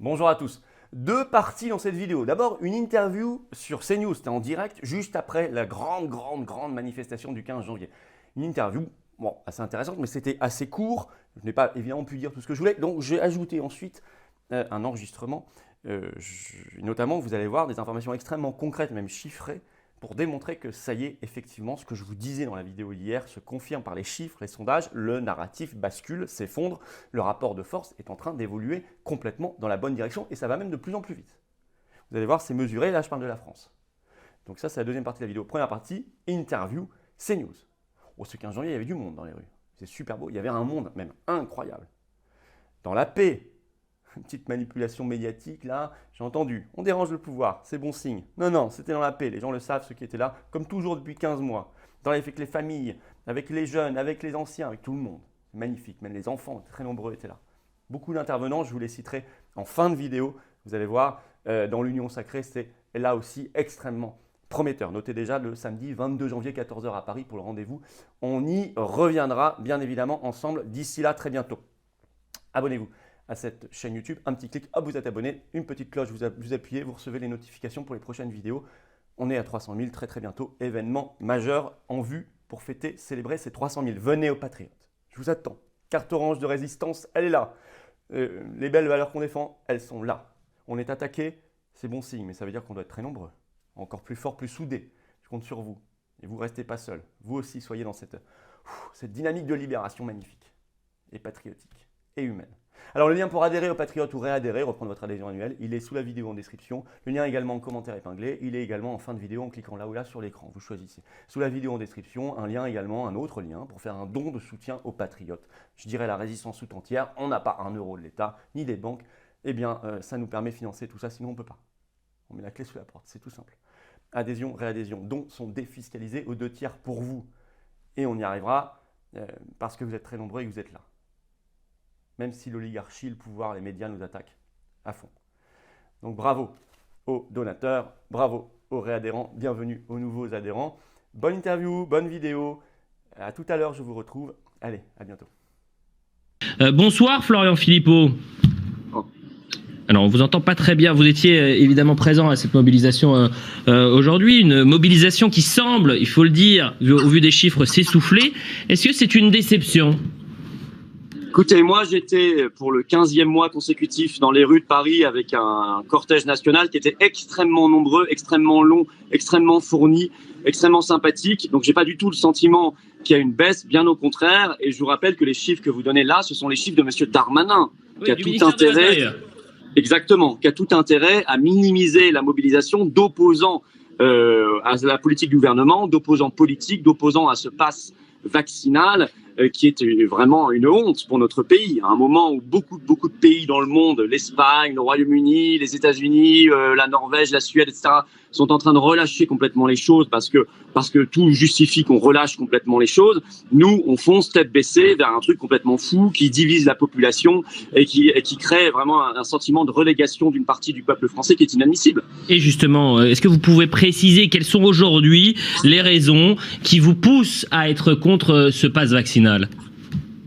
Bonjour à tous. Deux parties dans cette vidéo. D'abord, une interview sur CNews, c'était en direct, juste après la grande manifestation du 15 janvier. Une interview, bon, assez intéressante, mais c'était assez court. Je n'ai pas évidemment pu dire tout ce que je voulais, donc j'ai ajouté ensuite un enregistrement. Notamment, vous allez voir des informations extrêmement concrètes, même chiffrées, pour démontrer que ça y est, effectivement, ce que je vous disais dans la vidéo d'hier se confirme par les chiffres, les sondages, le narratif bascule, s'effondre, le rapport de force est en train d'évoluer complètement dans la bonne direction et ça va même de plus en plus vite. Vous allez voir, c'est mesuré, là je parle de la France. Donc ça, c'est la deuxième partie de la vidéo. Première partie, interview, CNews. Oh, ce 15 janvier, il y avait du monde dans les rues. C'est super beau, il y avait un monde même incroyable. Dans la paix. Une petite manipulation médiatique, là, j'ai entendu. On dérange le pouvoir, c'est bon signe. Non, c'était dans la paix, les gens le savent, ceux qui étaient là, comme toujours depuis 15 mois. Avec les familles, avec les jeunes, avec les anciens, avec tout le monde. Magnifique, même les enfants, très nombreux étaient là. Beaucoup d'intervenants, je vous les citerai en fin de vidéo. Vous allez voir, dans l'Union Sacrée, c'est là aussi extrêmement prometteur. Notez déjà le samedi 22 janvier, 14h à Paris pour le rendez-vous. On y reviendra, bien évidemment, ensemble. D'ici là, très bientôt. Abonnez-vous à cette chaîne YouTube, un petit clic, hop, vous êtes abonné, une petite cloche, vous appuyez, vous recevez les notifications pour les prochaines vidéos. On est à 300 000 très bientôt, événement majeur en vue pour fêter, célébrer ces 300 000. Venez aux Patriotes, je vous attends. Carte orange de résistance, elle est là. Les belles valeurs qu'on défend, elles sont là. On est attaqué, c'est bon signe, mais ça veut dire qu'on doit être très nombreux, encore plus fort, plus soudés. Je compte sur vous et vous ne restez pas seuls. Vous aussi, soyez dans cette dynamique de libération magnifique et patriotique et humaine. Alors le lien pour adhérer aux Patriotes ou réadhérer, reprendre votre adhésion annuelle, il est sous la vidéo en description. Le lien est également en commentaire épinglé, il est également en fin de vidéo en cliquant là ou là sur l'écran, vous choisissez. Sous la vidéo en description, un lien également, un autre lien pour faire un don de soutien aux Patriotes. Je dirais la résistance tout entière, on n'a pas un euro de l'État, ni des banques, eh bien ça nous permet de financer tout ça, sinon on ne peut pas. On met la clé sous la porte, c'est tout simple. Adhésion, réadhésion, dons sont défiscalisés aux 2/3 pour vous. Et on y arrivera parce que vous êtes très nombreux et que vous êtes là. Même si l'oligarchie, le pouvoir, les médias nous attaquent à fond. Donc bravo aux donateurs, bravo aux réadhérents, bienvenue aux nouveaux adhérents. Bonne interview, bonne vidéo. À tout à l'heure, je vous retrouve. Allez, à bientôt. Bonsoir Florian Philippot. Alors on vous entend pas très bien, vous étiez évidemment présent à cette mobilisation aujourd'hui, une mobilisation qui semble, il faut le dire, au vu des chiffres, s'essouffler. Est-ce que c'est une déception ? Écoutez, moi j'étais pour le 15e mois consécutif dans les rues de Paris avec un cortège national qui était extrêmement nombreux, extrêmement long, extrêmement fourni, extrêmement sympathique. Donc j'ai pas du tout le sentiment qu'il y a une baisse, bien au contraire. Et je vous rappelle que les chiffres que vous donnez là, ce sont les chiffres de Monsieur Darmanin, oui, qui a tout intérêt, exactement, qui a tout intérêt à minimiser la mobilisation d'opposants à la politique du gouvernement, d'opposants politiques, d'opposants à ce pass vaccinal qui est vraiment une honte pour notre pays. À un moment où beaucoup de pays dans le monde, l'Espagne, le Royaume-Uni, les États-Unis, la Norvège, la Suède, etc., sont en train de relâcher complètement les choses parce que tout justifie qu'on relâche complètement les choses. Nous, on fonce tête baissée vers un truc complètement fou qui divise la population et qui crée vraiment un sentiment de relégation d'une partie du peuple français qui est inadmissible. Et justement, est-ce que vous pouvez préciser quelles sont aujourd'hui les raisons qui vous poussent à être contre ce pass vaccinal ?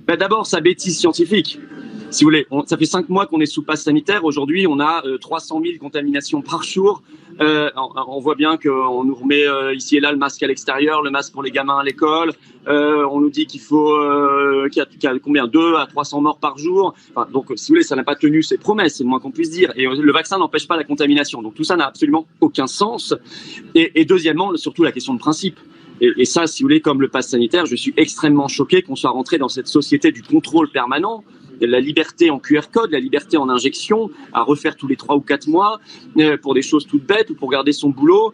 Ben d'abord, sa bêtise scientifique. Si vous voulez, ça fait 5 mois qu'on est sous passe sanitaire. Aujourd'hui, on a 300 000 contaminations par jour. On voit bien qu'on nous remet ici et là le masque à l'extérieur, le masque pour les gamins à l'école. On nous dit qu'il y a combien 2 à 300 morts par jour. Enfin, donc, si vous voulez, ça n'a pas tenu ses promesses, c'est le moins qu'on puisse dire. Et le vaccin n'empêche pas la contamination. Donc, tout ça n'a absolument aucun sens. Et deuxièmement, surtout la question de principe. Et ça, si vous voulez, comme le pass sanitaire, je suis extrêmement choqué qu'on soit rentré dans cette société du contrôle permanent, de la liberté en QR code, la liberté en injection, à refaire tous les 3 ou 4 mois, pour des choses toutes bêtes ou pour garder son boulot.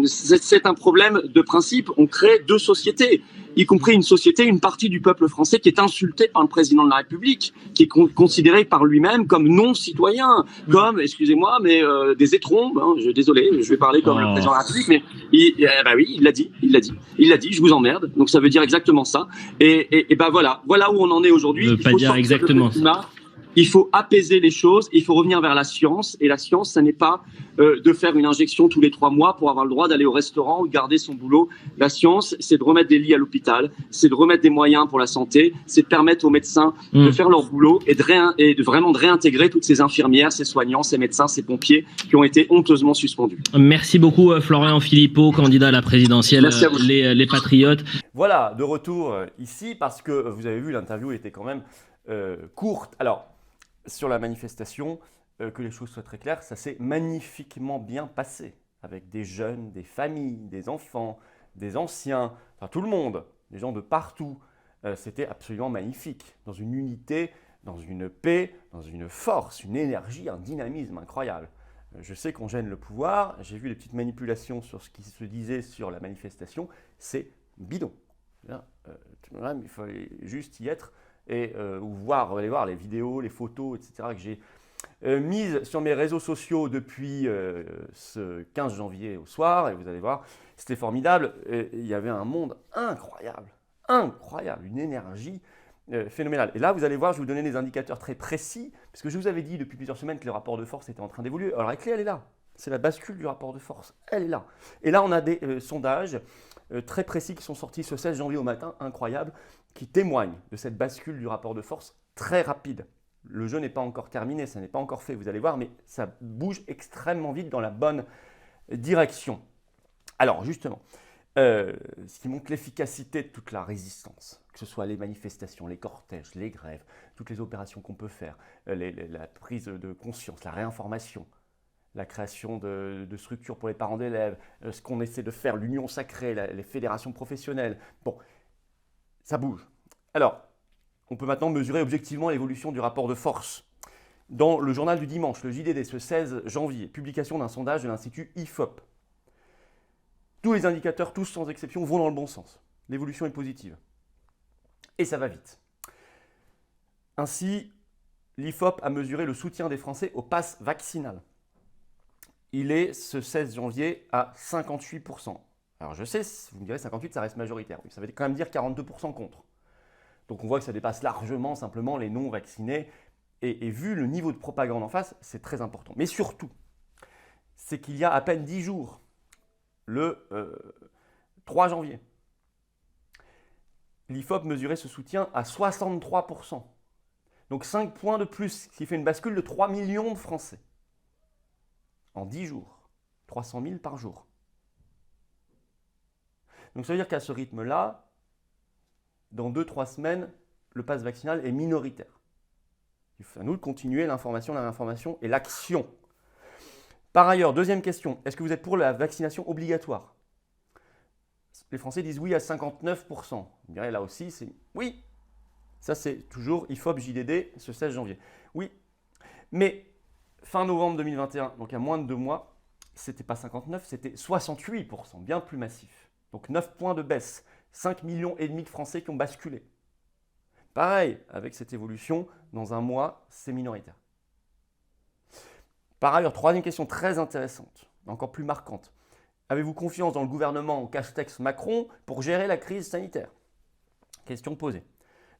C'est un problème de principe. On crée 2 sociétés, y compris une partie du peuple français qui est insultée par le président de la République, qui est considéré par lui-même comme non-citoyen, comme, excusez-moi, mais des étrombes. Hein, désolé, je vais parler comme le président de la République, mais oui, il l'a dit, je vous emmerde. Donc ça veut dire exactement ça. Et voilà où on en est aujourd'hui. Pas dire exactement. Il faut apaiser les choses, il faut revenir vers la science. Et la science, ça n'est pas de faire une injection tous les 3 mois pour avoir le droit d'aller au restaurant ou de garder son boulot. La science, c'est de remettre des lits à l'hôpital, c'est de remettre des moyens pour la santé, c'est de permettre aux médecins de faire leur boulot et de vraiment de réintégrer toutes ces infirmières, ces soignants, ces médecins, ces pompiers qui ont été honteusement suspendus. Merci beaucoup Florian Philippot, candidat à la présidentielle, Merci à vous. les Patriotes. Voilà, de retour ici, parce que vous avez vu, l'interview était quand même courte. Alors, sur la manifestation, que les choses soient très claires, ça s'est magnifiquement bien passé, avec des jeunes, des familles, des enfants, des anciens, enfin tout le monde, des gens de partout. C'était absolument magnifique, dans une unité, dans une paix, dans une force, une énergie, un dynamisme incroyable. Je sais qu'on gêne le pouvoir, j'ai vu les petites manipulations sur ce qui se disait sur la manifestation, c'est bidon. Il fallait juste y être et aller voir les vidéos, les photos, etc. que j'ai mises sur mes réseaux sociaux depuis ce 15 janvier au soir, et vous allez voir, c'était formidable. Il y avait un monde incroyable, une énergie phénoménale. Et là, vous allez voir, je vais vous donner des indicateurs très précis, parce que je vous avais dit depuis plusieurs semaines que le rapport de force était en train d'évoluer. Alors la clé, elle est là. C'est la bascule du rapport de force. Elle est là. Et là, on a des sondages très précis qui sont sortis ce 16 janvier au matin, incroyables, qui témoignent de cette bascule du rapport de force très rapide. Le jeu n'est pas encore terminé, ça n'est pas encore fait, vous allez voir, mais ça bouge extrêmement vite dans la bonne direction. Alors justement, ce qui montre l'efficacité de toute la résistance, que ce soit les manifestations, les cortèges, les grèves, toutes les opérations qu'on peut faire, la prise de conscience, la réinformation, la création de structures pour les parents d'élèves, ce qu'on essaie de faire, l'union sacrée, les fédérations professionnelles. Bon, ça bouge. Alors, on peut maintenant mesurer objectivement l'évolution du rapport de force. Dans le journal du dimanche, le JDD, ce 16 janvier, publication d'un sondage de l'Institut IFOP. Tous les indicateurs, tous sans exception, vont dans le bon sens. L'évolution est positive. Et ça va vite. Ainsi, l'IFOP a mesuré le soutien des Français au pass vaccinal. Il est, ce 16 janvier, à 58%. Alors je sais, vous me direz 58%, ça reste majoritaire. Ça veut quand même dire 42% contre. Donc on voit que ça dépasse largement simplement les non-vaccinés. Et vu le niveau de propagande en face, c'est très important. Mais surtout, c'est qu'il y a à peine 10 jours, le 3 janvier, l'IFOP mesurait ce soutien à 63%. Donc 5 points de plus, ce qui fait une bascule de 3 millions de Français. En 10 jours, 300 000 par jour. Donc ça veut dire qu'à ce rythme-là, dans 2-3 semaines, le pass vaccinal est minoritaire. Il faut à nous de continuer l'information, la réinformation et l'action. Par ailleurs, deuxième question, est-ce que vous êtes pour la vaccination obligatoire? Les Français disent oui à 59%. Vous direz là aussi, c'est oui. Ça, c'est toujours IFOP JDD ce 16 janvier. Oui, mais fin novembre 2021, donc à moins de 2 mois, c'était pas 59, c'était 68%, bien plus massif. Donc 9 points de baisse, 5,5 millions de Français qui ont basculé. Pareil, avec cette évolution, dans un mois, c'est minoritaire. Par ailleurs, troisième question très intéressante, encore plus marquante. Avez-vous confiance dans le gouvernement Castex-Macron pour gérer la crise sanitaire? Question posée.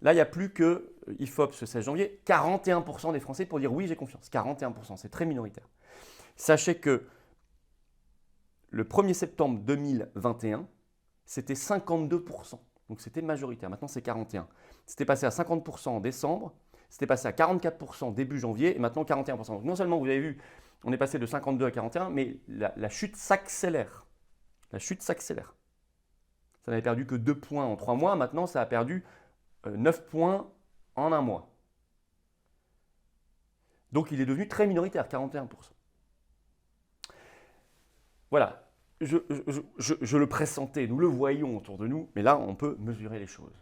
Là, il n'y a plus que IFOP ce 16 janvier, 41% des Français pour dire oui, j'ai confiance. 41%, c'est très minoritaire. Sachez que le 1er septembre 2021, c'était 52%. Donc c'était majoritaire. Maintenant, c'est 41%. C'était passé à 50% en décembre, c'était passé à 44% début janvier et maintenant 41%. Donc non seulement, vous avez vu, on est passé de 52 à 41, mais la chute s'accélère. La chute s'accélère. Ça n'avait perdu que 2 points en 3 mois. Maintenant, ça a perdu 9 points en 1 mois. Donc il est devenu très minoritaire, 41%. Voilà. Je le pressentais, nous le voyons autour de nous, mais là, on peut mesurer les choses.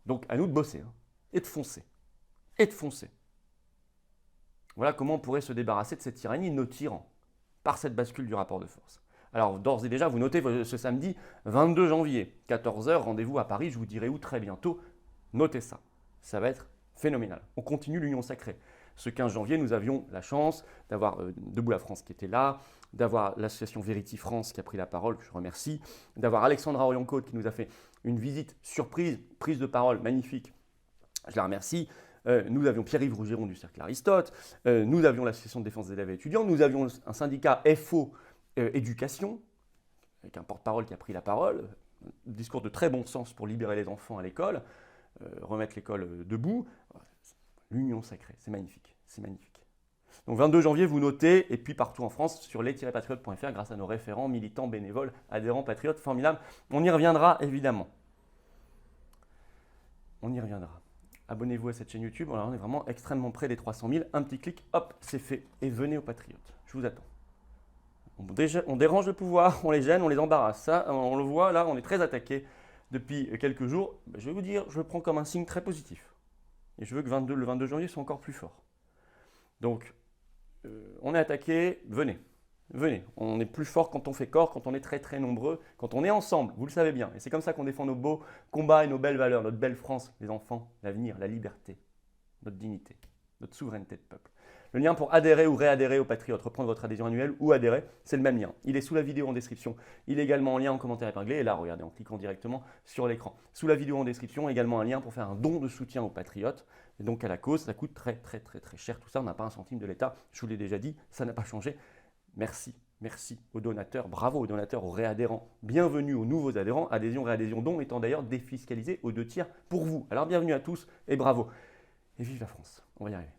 Donc, à nous de bosser, et de foncer, et de foncer. Voilà comment on pourrait se débarrasser de cette tyrannie de nos tyrans, par cette bascule du rapport de force. Alors, d'ores et déjà, vous notez ce samedi 22 janvier, 14h, rendez-vous à Paris, je vous dirai où très bientôt. Notez ça, ça va être phénoménal. On continue l'union sacrée. Ce 15 janvier, nous avions la chance d'avoir Debout la France qui était là, d'avoir l'association Verity France qui a pris la parole, que je remercie, d'avoir Alexandra Orion-Côte qui nous a fait une visite surprise, prise de parole magnifique, je la remercie, nous avions Pierre-Yves Rougeron du Cercle Aristote, nous avions l'association de défense des élèves et étudiants, nous avions un syndicat FO Éducation, avec un porte-parole qui a pris la parole, un discours de très bon sens pour libérer les enfants à l'école, remettre l'école debout. L'union sacrée, c'est magnifique, c'est magnifique. Donc 22 janvier, vous notez, et puis partout en France, sur les-patriotes.fr, grâce à nos référents, militants, bénévoles, adhérents, patriotes, formidables. On y reviendra, évidemment. On y reviendra. Abonnez-vous à cette chaîne YouTube, on est vraiment extrêmement près des 300 000. Un petit clic, hop, c'est fait. Et venez aux patriotes, je vous attends. On dérange le pouvoir, on les gêne, on les embarrasse. Ça, on le voit, là, on est très attaqué depuis quelques jours. Je vais vous dire, je le prends comme un signe très positif. Et je veux que le 22 janvier soit encore plus fort. Donc, on est attaqué, venez. Venez. On est plus fort quand on fait corps, quand on est très très nombreux, quand on est ensemble, vous le savez bien. Et c'est comme ça qu'on défend nos beaux combats et nos belles valeurs, notre belle France, les enfants, l'avenir, la liberté, notre dignité, notre souveraineté de peuple. Le lien pour adhérer ou réadhérer aux Patriotes, reprendre votre adhésion annuelle ou adhérer, c'est le même lien. Il est sous la vidéo en description. Il est également en lien en commentaire épinglé. Et là, regardez, en cliquant directement sur l'écran. Sous la vidéo en description, également un lien pour faire un don de soutien aux Patriotes. Et donc à la cause, ça coûte très très très très cher. Tout ça, on n'a pas un centime de l'État. Je vous l'ai déjà dit, ça n'a pas changé. Merci. Merci aux donateurs, bravo aux donateurs, aux réadhérents. Bienvenue aux nouveaux adhérents. Adhésion, réadhésion, don étant d'ailleurs défiscalisé aux 2 tiers pour vous. Alors bienvenue à tous et bravo. Et vive la France. On va y arriver.